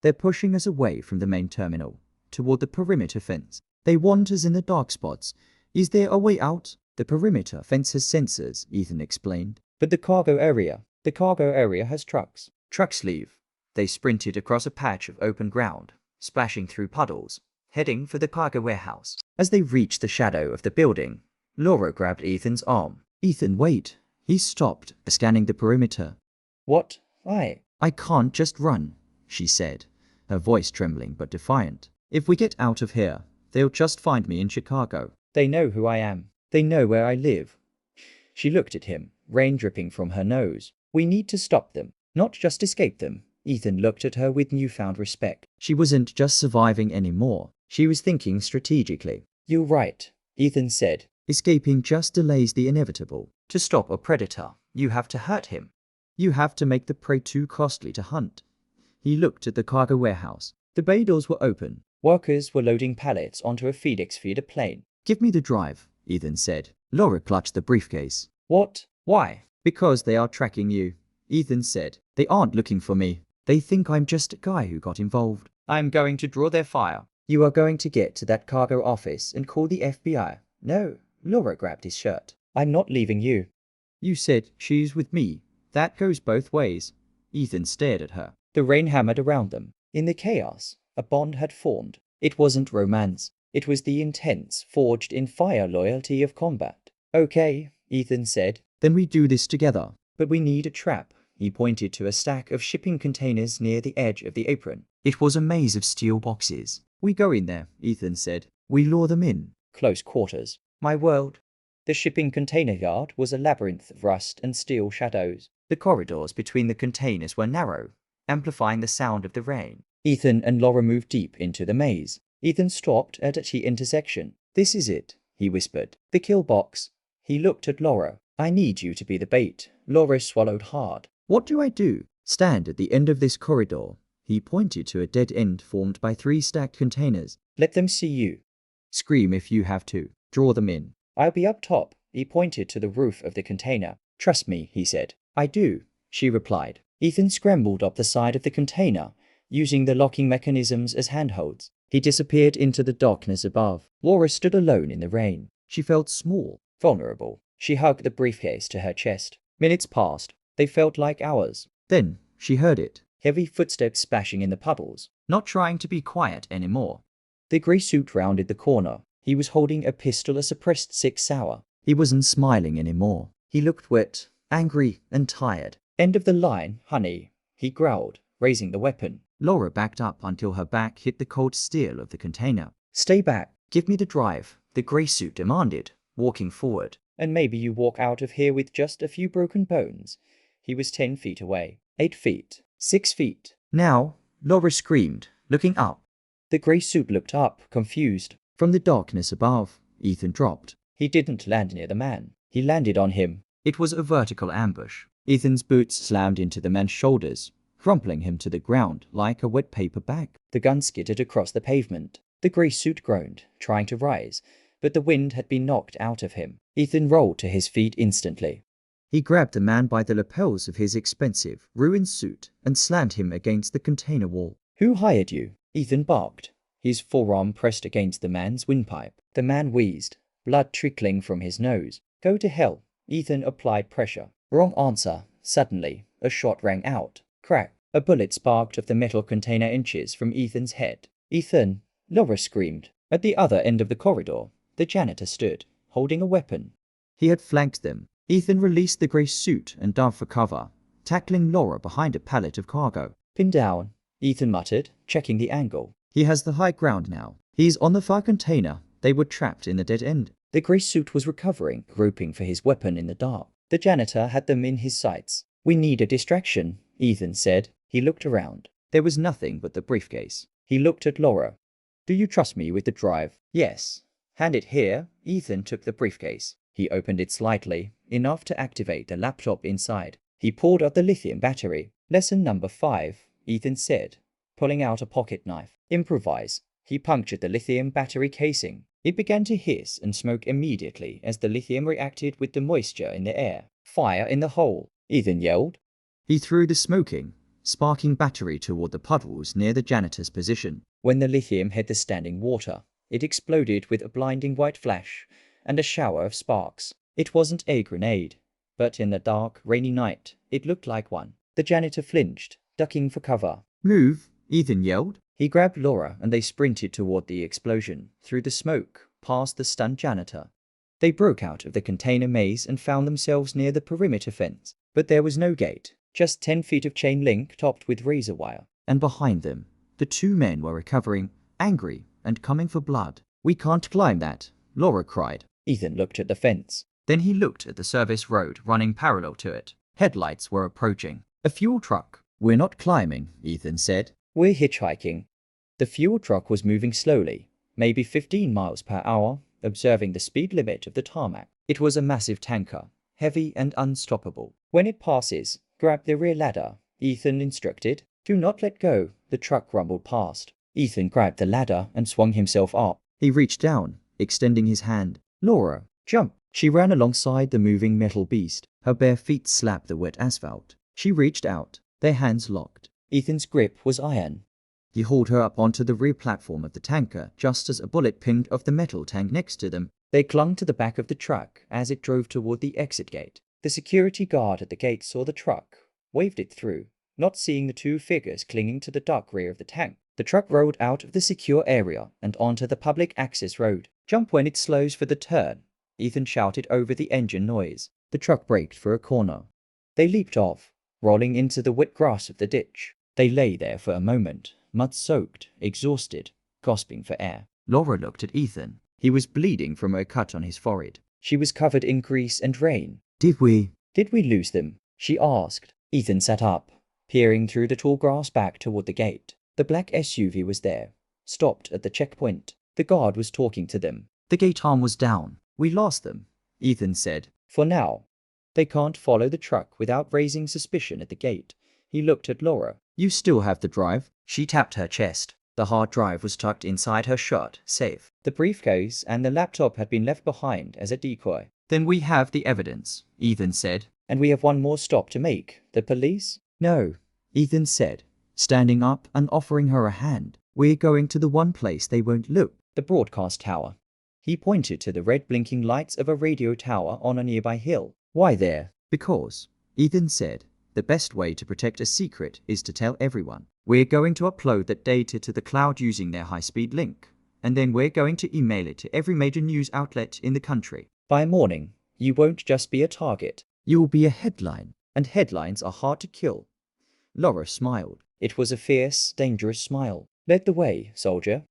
They're pushing us away from the main terminal, toward the perimeter fence. They want us in the dark spots. Is there a way out? The perimeter fence has sensors, Ethan explained. But the cargo area has trucks. Trucks leave. They sprinted across a patch of open ground, splashing through puddles, heading for the cargo warehouse. As they reached the shadow of the building, Laura grabbed Ethan's arm. Ethan, wait. He stopped, scanning the perimeter. What? I can't just run, she said, her voice trembling but defiant. If we get out of here, they'll just find me in Chicago. They know who I am. They know where I live. She looked at him, rain dripping from her nose. We need to stop them, not just escape them. Ethan looked at her with newfound respect. She wasn't just surviving anymore. She was thinking strategically. You're right, Ethan said. Escaping just delays the inevitable. To stop a predator, you have to hurt him. You have to make the prey too costly to hunt. He looked at the cargo warehouse. The bay doors were open. Workers were loading pallets onto a FedEx feeder plane. Give me the drive, Ethan said. Laura clutched the briefcase. What? Why? Because they are tracking you, Ethan said. They aren't looking for me. They think I'm just a guy who got involved. I'm going to draw their fire. You are going to get to that cargo office and call the FBI. No. Laura grabbed his shirt. I'm not leaving you. You said she's with me. That goes both ways. Ethan stared at her. The rain hammered around them. In the chaos, a bond had formed. It wasn't romance. It was the intense, forged in fire loyalty of combat. Okay, Ethan said. Then we do this together. But we need a trap. He pointed to a stack of shipping containers near the edge of the apron. It was a maze of steel boxes. We go in there, Ethan said. We lure them in. Close quarters. My world. The shipping container yard was a labyrinth of rust and steel shadows. The corridors between the containers were narrow, amplifying the sound of the rain. Ethan and Laura moved deep into the maze. Ethan stopped at a T intersection. This is it, he whispered. The kill box. He looked at Laura. I need you to be the bait. Laura swallowed hard. What do I do? Stand at the end of this corridor. He pointed to a dead end formed by 3 stacked containers. Let them see you. Scream if you have to. Draw them in. I'll be up top. He pointed to the roof of the container. Trust me, he said. I do, she replied. Ethan scrambled up the side of the container, using the locking mechanisms as handholds. He disappeared into the darkness above. Laura stood alone in the rain. She felt small, vulnerable. She hugged the briefcase to her chest. Minutes passed. They felt like hours. Then she heard it. Heavy footsteps splashing in the puddles. Not trying to be quiet anymore. The grey suit rounded the corner. He was holding a pistol, a suppressed 6 Sauer. He wasn't smiling anymore. He looked wet, angry, and tired. End of the line, honey, he growled, raising the weapon. Laura backed up until her back hit the cold steel of the container. Stay back. Give me the drive, the grey suit demanded, walking forward. And maybe you walk out of here with just a few broken bones. He was 10 feet away. 8 feet. 6 feet. Now, Laura screamed, looking up. The grey suit looked up, confused. From the darkness above, Ethan dropped. He didn't land near the man. He landed on him. It was a vertical ambush. Ethan's boots slammed into the man's shoulders, crumpling him to the ground like a wet paper bag. The gun skidded across the pavement. The grey suit groaned, trying to rise, but the wind had been knocked out of him. Ethan rolled to his feet instantly. He grabbed the man by the lapels of his expensive, ruined suit and slammed him against the container wall. Who hired you? Ethan barked. His forearm pressed against the man's windpipe. The man wheezed, blood trickling from his nose. Go to hell. Ethan applied pressure. Wrong answer. Suddenly, a shot rang out. Crack. A bullet sparked off the metal container inches from Ethan's head. Ethan! Laura screamed. At the other end of the corridor, the janitor stood, holding a weapon. He had flanked them. Ethan released the grey suit and dove for cover, tackling Laura behind a pallet of cargo. Pin down, Ethan muttered, checking the angle. He has the high ground now. He's on the far container. They were trapped in the dead end. The grey suit was recovering, groping for his weapon in the dark. The janitor had them in his sights. We need a distraction, Ethan said. He looked around. There was nothing but the briefcase. He looked at Laura. Do you trust me with the drive? Yes. Hand it here. Ethan took the briefcase. He opened it slightly, enough to activate the laptop inside. He pulled out the lithium battery. Lesson number 5, Ethan said, pulling out a pocket knife. Improvise. He punctured the lithium battery casing. It began to hiss and smoke immediately as the lithium reacted with the moisture in the air. Fire in the hole, Ethan yelled. He threw the sparking battery toward the puddles near the janitor's position. When the lithium hit the standing water, it exploded with a blinding white flash and a shower of sparks. It wasn't a grenade, but in the dark, rainy night, it looked like one. The janitor flinched, ducking for cover. Move, Ethan yelled. He grabbed Laura and they sprinted toward the explosion, through the smoke, past the stunned janitor. They broke out of the container maze and found themselves near the perimeter fence. But there was no gate, just 10 feet of chain link topped with razor wire. And behind them, the 2 men were recovering, angry and coming for blood. We can't climb that, Laura cried. Ethan looked at the fence. Then he looked at the service road running parallel to it. Headlights were approaching. A fuel truck. We're not climbing, Ethan said. We're hitchhiking. The fuel truck was moving slowly, maybe 15 miles per hour, observing the speed limit of the tarmac. It was a massive tanker, heavy and unstoppable. When it passes, grab the rear ladder, Ethan instructed. Do not let go, the truck rumbled past. Ethan grabbed the ladder and swung himself up. He reached down, extending his hand. Laura, jump. She ran alongside the moving metal beast. Her bare feet slapped the wet asphalt. She reached out, their hands locked. Ethan's grip was iron. He hauled her up onto the rear platform of the tanker just as a bullet pinged off the metal tank next to them. They clung to the back of the truck as it drove toward the exit gate. The security guard at the gate saw the truck, waved it through, not seeing the 2 figures clinging to the dark rear of the tank. The truck rolled out of the secure area and onto the public access road. Jump when it slows for the turn, Ethan shouted over the engine noise. The truck braked for a corner. They leaped off, rolling into the wet grass of the ditch. They lay there for a moment, mud-soaked, exhausted, gasping for air. Laura looked at Ethan. He was bleeding from a cut on his forehead. She was covered in grease and rain. Did we lose them? She asked. Ethan sat up, peering through the tall grass back toward the gate. The black SUV was there, stopped at the checkpoint. The guard was talking to them. The gate arm was down. We lost them, Ethan said. For now. They can't follow the truck without raising suspicion at the gate. He looked at Laura. You still have the drive? She tapped her chest. The hard drive was tucked inside her shirt, safe. The briefcase and the laptop had been left behind as a decoy. Then we have the evidence, Ethan said. And we have one more stop to make. The police? No, Ethan said, standing up and offering her a hand. We're going to the one place they won't look. The broadcast tower. He pointed to the red blinking lights of a radio tower on a nearby hill. Why there? Because, Ethan said, the best way to protect a secret is to tell everyone. We're going to upload that data to the cloud using their high-speed link, and then we're going to email it to every major news outlet in the country. By morning, you won't just be a target. You'll be a headline, and headlines are hard to kill. Laura smiled. It was a fierce, dangerous smile. Lead the way, soldier.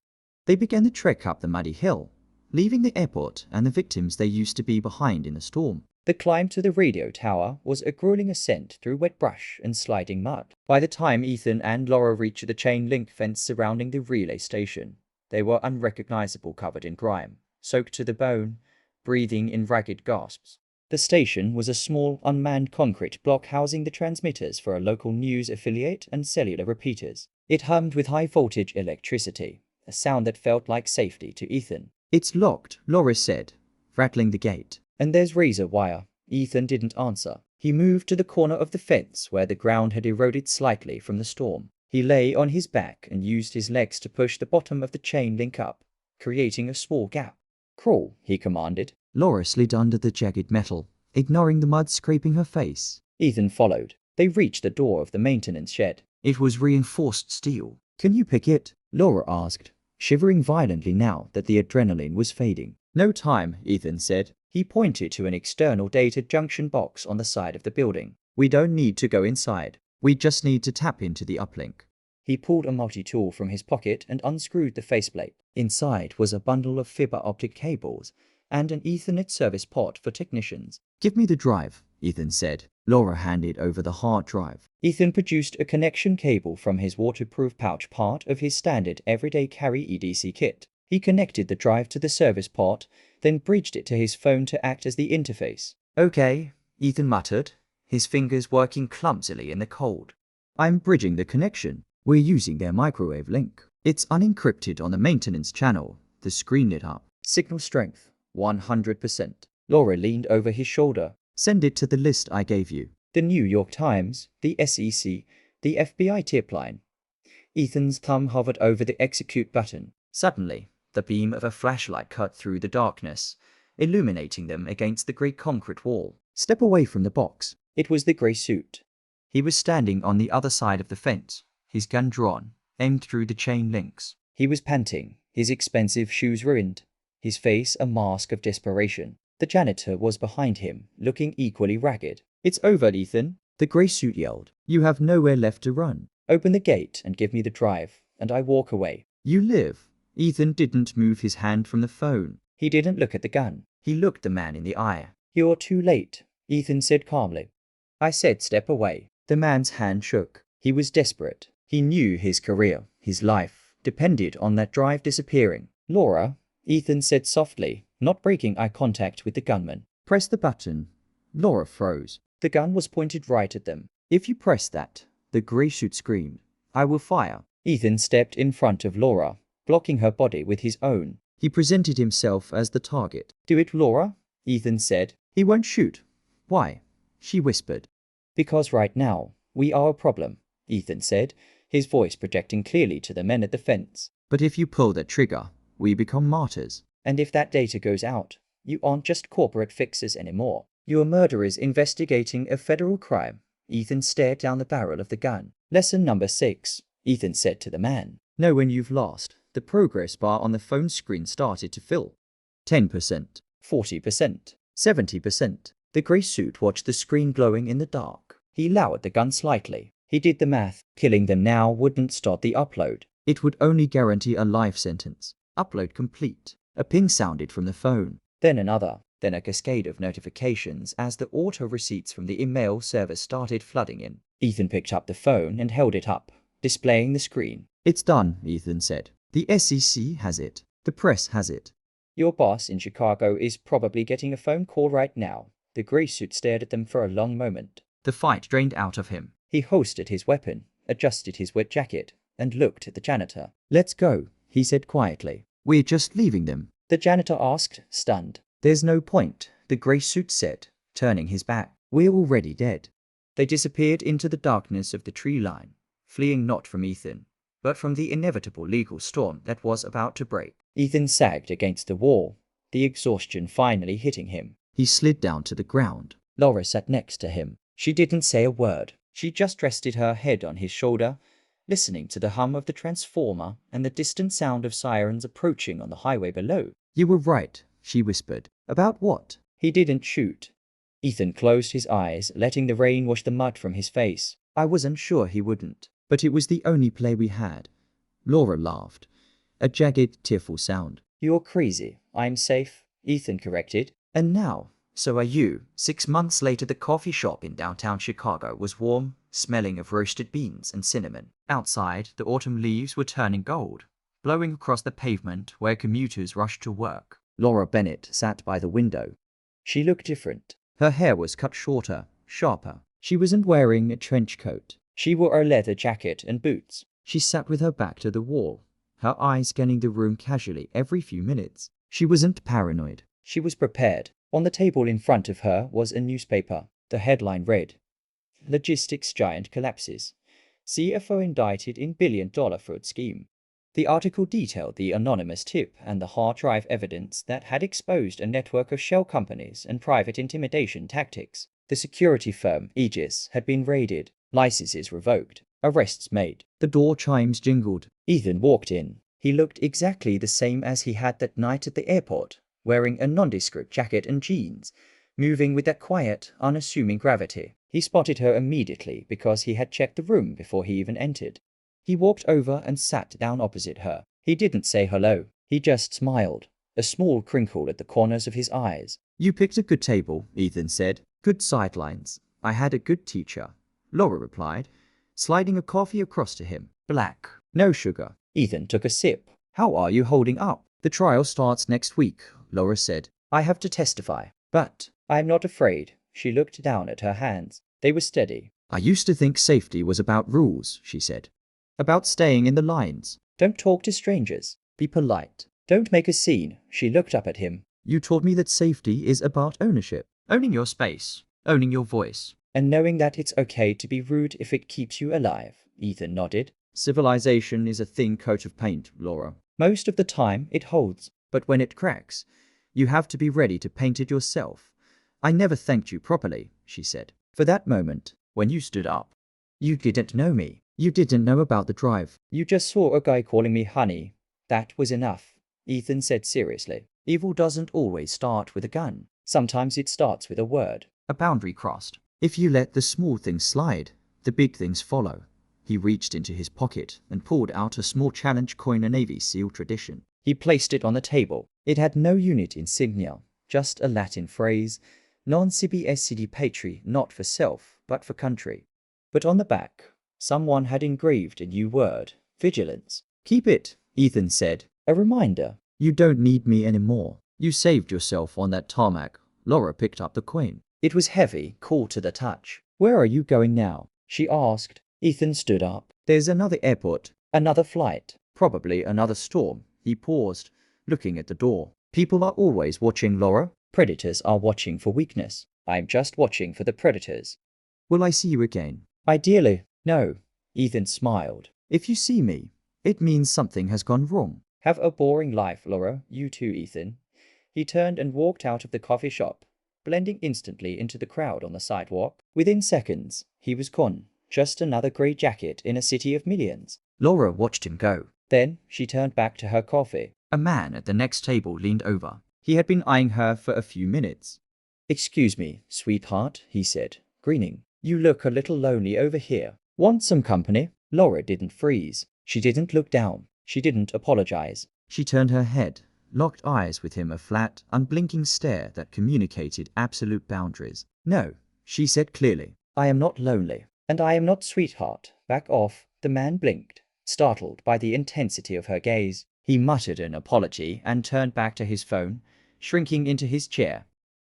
They began the trek up the muddy hill, leaving the airport and the victims they used to be behind in the storm. The climb to the radio tower was a grueling ascent through wet brush and sliding mud. By the time Ethan and Laura reached the chain link fence surrounding the relay station, they were unrecognizable, covered in grime, soaked to the bone, breathing in ragged gasps. The station was a small, unmanned concrete block housing the transmitters for a local news affiliate and cellular repeaters. It hummed with high-voltage electricity, a sound that felt like safety to Ethan. It's locked, Laura said, rattling the gate. And there's razor wire. Ethan didn't answer. He moved to the corner of the fence where the ground had eroded slightly from the storm. He lay on his back and used his legs to push the bottom of the chain link up, creating a small gap. Crawl, he commanded. Laura slid under the jagged metal, ignoring the mud scraping her face. Ethan followed. They reached the door of the maintenance shed. It was reinforced steel. Can you pick it? Laura asked, shivering violently now that the adrenaline was fading. No time, Ethan said. He pointed to an external data junction box on the side of the building. We don't need to go inside. We just need to tap into the uplink. He pulled a multi-tool from his pocket and unscrewed the faceplate. Inside was a bundle of fiber optic cables and an Ethernet service port for technicians. Give me the drive, Ethan said. Laura handed over the hard drive. Ethan produced a connection cable from his waterproof pouch, part of his standard everyday carry EDC kit. He connected the drive to the service port, then bridged it to his phone to act as the interface. "Okay," Ethan muttered, his fingers working clumsily in the cold. "I'm bridging the connection. We're using their microwave link. It's unencrypted on the maintenance channel." The screen lit up. "Signal strength, 100%. Laura leaned over his shoulder. "Send it to the list I gave you. The New York Times, the SEC, the FBI tip line." Ethan's thumb hovered over the execute button. Suddenly, the beam of a flashlight cut through the darkness, illuminating them against the grey concrete wall. "Step away from the box." It was the grey suit. He was standing on the other side of the fence, his gun drawn, aimed through the chain links. He was panting, his expensive shoes ruined, his face a mask of desperation. The janitor was behind him, looking equally ragged. "It's over, Ethan," the grey suit yelled. "You have nowhere left to run. Open the gate and give me the drive, and I walk away." "You live." Ethan didn't move his hand from the phone. He didn't look at the gun. He looked the man in the eye. "You're too late," Ethan said calmly. "I said step away." The man's hand shook. He was desperate. He knew his career, his life, depended on that drive disappearing. "Laura," Ethan said softly, not breaking eye contact with the gunman. "Press the button." Laura froze. The gun was pointed right at them. "If you press that," the grey suit screamed, "I will fire." Ethan stepped in front of Laura, blocking her body with his own. He presented himself as the target. "Do it, Laura," Ethan said. "He won't shoot." "Why?" she whispered. "Because right now, we are a problem," Ethan said, his voice projecting clearly to the men at the fence. "But if you pull that trigger, we become martyrs. And if that data goes out, you aren't just corporate fixers anymore. You're murderers investigating a federal crime." Ethan stared down the barrel of the gun. "Lesson number 6, Ethan said to the man. "Know when you've lost." The progress bar on the phone screen started to fill. 10%, 40%, 70%. The grey suit watched the screen glowing in the dark. He lowered the gun slightly. He did the math. Killing them now wouldn't start the upload. It would only guarantee a life sentence. Upload complete. A ping sounded from the phone. Then another. Then a cascade of notifications as the auto receipts from the email service started flooding in. Ethan picked up the phone and held it up, displaying the screen. "It's done," Ethan said. "The SEC has it. The press has it. Your boss in Chicago is probably getting a phone call right now." The grey suit stared at them for a long moment. The fight drained out of him. He holstered his weapon, adjusted his wet jacket, and looked at the janitor. "Let's go," he said quietly. "We're just leaving them." The janitor asked, stunned. "There's no point," the grey suit said, turning his back. "We're already dead." They disappeared into the darkness of the tree line, fleeing not from Ethan, but from the inevitable legal storm that was about to break. Ethan sagged against the wall, the exhaustion finally hitting him. He slid down to the ground. Laura sat next to him. She didn't say a word. She just rested her head on his shoulder, listening to the hum of the transformer and the distant sound of sirens approaching on the highway below. "You were right," she whispered. "About what?" "He didn't shoot." Ethan closed his eyes, letting the rain wash the mud from his face. "I wasn't sure he wouldn't, but it was the only play we had." Laura laughed, a jagged, tearful sound. "You're crazy. I'm safe," Ethan corrected. "And now, so are you." 6 months later, the coffee shop in downtown Chicago was warm, smelling of roasted beans and cinnamon. Outside, the autumn leaves were turning gold, blowing across the pavement where commuters rushed to work. Laura Bennett sat by the window. She looked different. Her hair was cut shorter, sharper. She wasn't wearing a trench coat. She wore a leather jacket and boots. She sat with her back to the wall, her eyes scanning the room casually every few minutes. She wasn't paranoid. She was prepared. On the table in front of her was a newspaper. The headline read, "Logistics Giant Collapses. CFO Indicted in Billion-Dollar Fraud Scheme." The article detailed the anonymous tip and the hard drive evidence that had exposed a network of shell companies and private intimidation tactics. The security firm, Aegis, had been raided, licenses revoked, arrests made. The door chimes jingled. Ethan walked in. He looked exactly the same as he had that night at the airport, wearing a nondescript jacket and jeans, moving with that quiet, unassuming gravity. He spotted her immediately because he had checked the room before he even entered. He walked over and sat down opposite her. He didn't say hello. He just smiled, a small crinkle at the corners of his eyes. "You picked a good table," Ethan said. Good sidelines. I had a good teacher, Laura replied, sliding a coffee across to him. Black. No sugar. Ethan took a sip. How are you holding up? The trial starts next week, Laura said. I have to testify. But I am not afraid. She looked down at her hands. They were steady. I used to think safety was about rules, she said. About staying in the lines. Don't talk to strangers. Be polite. Don't make a scene. She looked up at him. You taught me that safety is about ownership. Owning your space. Owning your voice. And knowing that it's okay to be rude if it keeps you alive. Ethan nodded. Civilization is a thin coat of paint, Laura. Most of the time it holds, but when it cracks, you have to be ready to paint it yourself. I never thanked you properly, she said, for that moment, when you stood up. You didn't know me. You didn't know about the drive. You just saw a guy calling me honey. That was enough, Ethan said seriously. Evil doesn't always start with a gun. Sometimes it starts with a word. A boundary crossed. If you let the small things slide, the big things follow. He reached into his pocket and pulled out a small challenge coin, a Navy SEAL tradition. He placed it on the table. It had no unit insignia, just a Latin phrase, non sibi sed patri, not for self, but for country. But on the back, someone had engraved a new word, vigilance. Keep it, Ethan said. A reminder. You don't need me anymore. You saved yourself on that tarmac. Laura picked up the coin. It was heavy, cool to the touch. Where are you going now? She asked. Ethan stood up. There's another airport, another flight, probably another storm. He paused, looking at the door. People are always watching, Laura. Predators are watching for weakness. I'm just watching for the predators. Will I see you again? Ideally, no. Ethan smiled. If you see me, it means something has gone wrong. Have a boring life, Laura. You too, Ethan. He turned and walked out of the coffee shop, blending instantly into the crowd on the sidewalk. Within seconds, he was gone. Just another grey jacket in a city of millions. Laura watched him go. Then she turned back to her coffee. A man at the next table leaned over. He had been eyeing her for a few minutes. Excuse me, sweetheart, he said, grinning. You look a little lonely over here. Want some company? Laura didn't freeze. She didn't look down. She didn't apologize. She turned her head, locked eyes with him, a flat, unblinking stare that communicated absolute boundaries. No, she said clearly. I am not lonely. And I am not, sweetheart. Back off. The man blinked, startled by the intensity of her gaze. He muttered an apology and turned back to his phone, shrinking into his chair.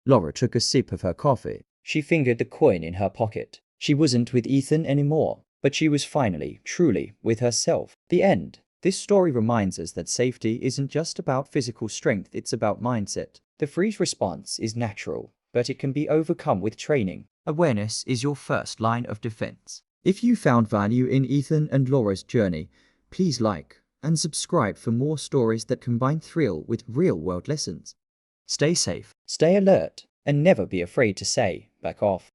Laura took a sip of her coffee. She fingered the coin in her pocket. She wasn't with Ethan anymore, but she was finally, truly, with herself. The end. This story reminds us that safety isn't just about physical strength, it's about mindset. The freeze response is natural, but it can be overcome with training. Awareness is your first line of defense. If you found value in Ethan and Laura's journey, please like and subscribe for more stories that combine thrill with real-world lessons. Stay safe, stay alert, and never be afraid to say, back off.